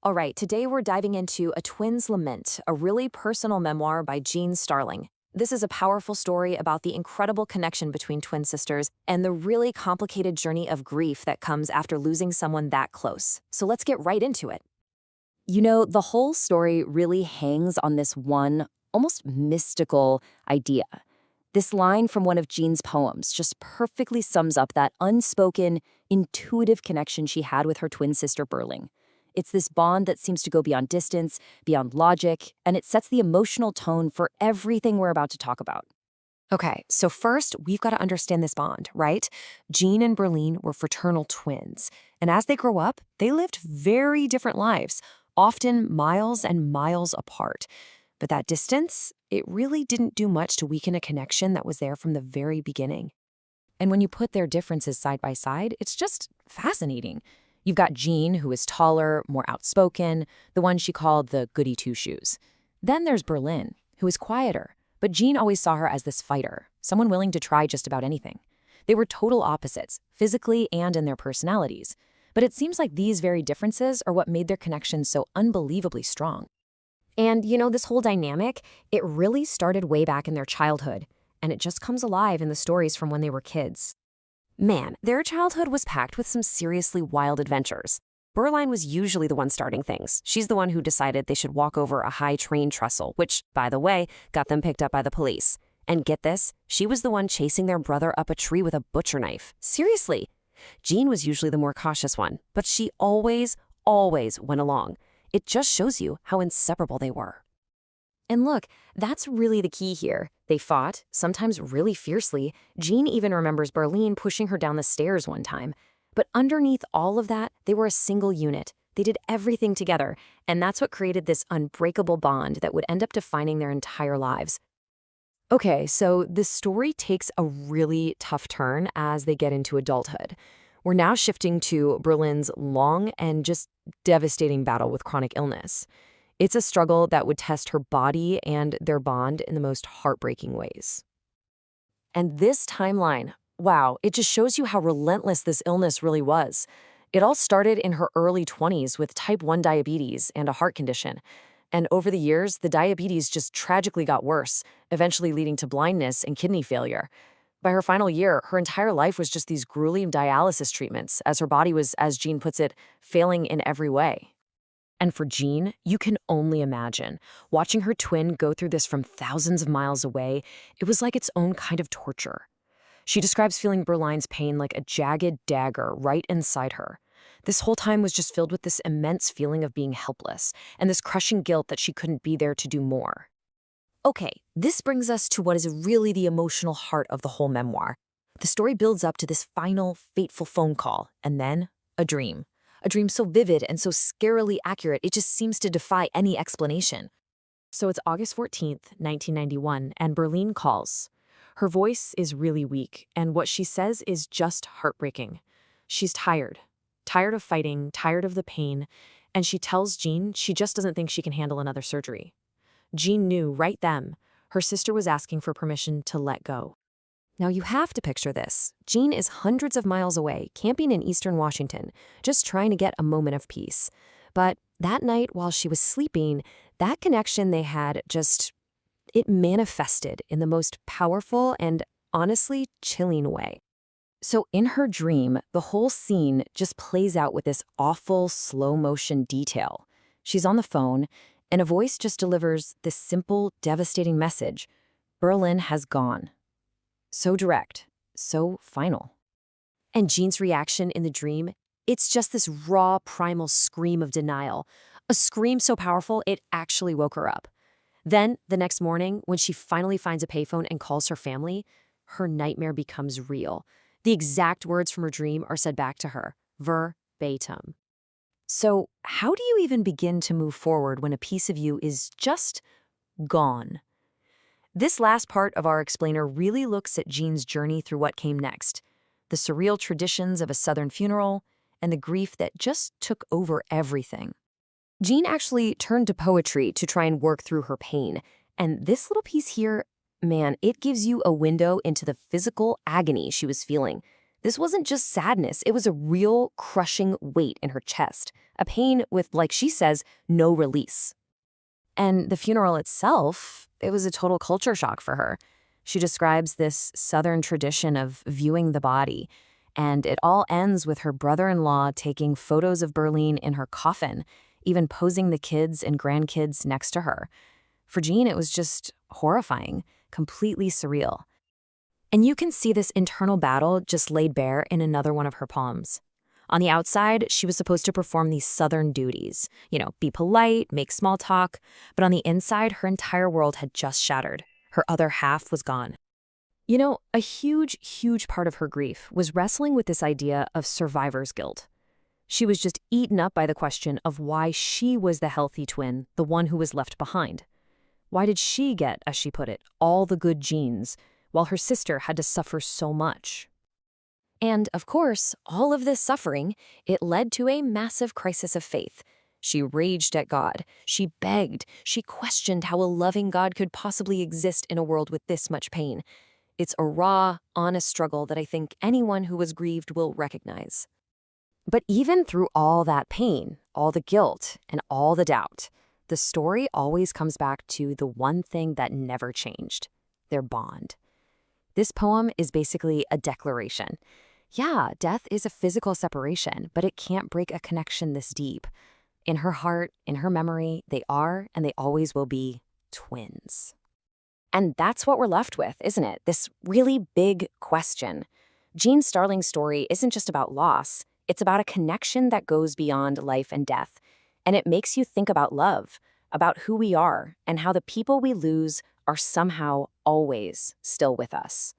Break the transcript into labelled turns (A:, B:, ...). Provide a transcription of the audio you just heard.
A: All right, today we're diving into A Twin's Lament, a really personal memoir by Jean Starling. This is a powerful story about the incredible connection between twin sisters and the really complicated journey of grief that comes after losing someone that close. So let's get right into it.
B: You know, the whole story really hangs on this one, almost mystical idea. This line from one of Jean's poems just perfectly sums up that unspoken, intuitive connection she had with her twin sister Berling. It's this bond that seems to go beyond distance, beyond logic, and it sets the emotional tone for everything we're about to talk about.
A: Okay, so first, we've got to understand this bond, right? Jean and Berlin were fraternal twins, and as they grow up, they lived very different lives, often miles and miles apart. But that distance, it really didn't do much to weaken a connection that was there from the very beginning. And when you put their differences side by side, it's just fascinating. You've got Jean, who is taller, more outspoken, the one she called the goody two-shoes. Then there's Berlin, who is quieter, but Jean always saw her as this fighter, someone willing to try just about anything. They were total opposites, physically and in their personalities. But it seems like these very differences are what made their connection so unbelievably strong. And, this whole dynamic, it really started way back in their childhood, and it just comes alive in the stories from when they were kids. Man, their childhood was packed with some seriously wild adventures. Berline was usually the one starting things. She's the one who decided they should walk over a high train trestle, which, by the way, got them picked up by the police. And get this, she was the one chasing their brother up a tree with a butcher knife. Seriously. Jean was usually the more cautious one, but she always went along. It just shows you how inseparable they were. And look, that's really the key here. They fought, sometimes really fiercely. Jean even remembers Berlin pushing her down the stairs one time. But underneath all of that, they were a single unit. They did everything together, and that's what created this unbreakable bond that would end up defining their entire lives. Okay, so the story takes a really tough turn as they get into adulthood. We're now shifting to Berlin's long and just devastating battle with chronic illness. It's a struggle that would test her body and their bond in the most heartbreaking ways. And this timeline, wow, it just shows you how relentless this illness really was. It all started in her early 20s with type 1 diabetes and a heart condition. And over the years, the diabetes just tragically got worse, eventually leading to blindness and kidney failure. By her final year, her entire life was just these grueling dialysis treatments, as her body was, as Jean puts it, failing in every way. And for Jean, you can only imagine. Watching her twin go through this from thousands of miles away, it was like its own kind of torture. She describes feeling Berline's pain like a jagged dagger right inside her. This whole time was just filled with this immense feeling of being helpless and this crushing guilt that she couldn't be there to do more. Okay, this brings us to what is really the emotional heart of the whole memoir. The story builds up to this final, fateful phone call, and then a dream. A dream so vivid and so scarily accurate, it just seems to defy any explanation. So it's August 14th, 1991, and Berlin calls. Her voice is really weak, and what she says is just heartbreaking. She's tired of fighting, tired of the pain, and she tells Jean she just doesn't think she can handle another surgery. Jean knew right then her sister was asking for permission to let go. Now you have to picture this. Jean is hundreds of miles away, camping in eastern Washington, just trying to get a moment of peace. But that night while she was sleeping, that connection they had it manifested in the most powerful and honestly chilling way. So in her dream, the whole scene just plays out with this awful slow motion detail. She's on the phone, and a voice just delivers this simple, devastating message. Berlin has gone. So direct, so final. And Jean's reaction in the dream, it's just this raw, primal scream of denial. A scream so powerful, it actually woke her up. Then, the next morning, when she finally finds a payphone and calls her family, her nightmare becomes real. The exact words from her dream are said back to her, verbatim. So, how do you even begin to move forward when a piece of you is just gone? This last part of our explainer really looks at Jean's journey through what came next, the surreal traditions of a Southern funeral, and the grief that just took over everything. Jean actually turned to poetry to try and work through her pain, and this little piece here, man, it gives you a window into the physical agony she was feeling.
B: This wasn't just sadness, it was a real crushing weight in her chest, a pain with, like she says, no release. And the funeral itself, it was a total culture shock for her. She describes this Southern tradition of viewing the body, and it all ends with her brother-in-law taking photos of Berlin in her coffin, even posing the kids and grandkids next to her. For Jean, it was just horrifying, completely surreal. And you can see this internal battle just laid bare in another one of her poems. On the outside, she was supposed to perform these Southern duties, be polite, make small talk, but on the inside, her entire world had just shattered. Her other half was gone. A huge, huge part of her grief was wrestling with this idea of survivor's guilt. She was just eaten up by the question of why she was the healthy twin, the one who was left behind. Why did she get, as she put it, all the good genes, while her sister had to suffer so much? And, of course, all of this suffering, it led to a massive crisis of faith. She raged at God. She begged. She questioned how a loving God could possibly exist in a world with this much pain. It's a raw, honest struggle that I think anyone who was grieved will recognize. But even through all that pain, all the guilt, and all the doubt, the story always comes back to the one thing that never changed: their bond. This poem is basically a declaration. Yeah, death is a physical separation, but it can't break a connection this deep. In her heart, in her memory, they are, and they always will be, twins. And that's what we're left with, isn't it? This really big question. Jean Starling's story isn't just about loss. It's about a connection that goes beyond life and death. And it makes you think about love, about who we are, and how the people we lose are somehow always still with us.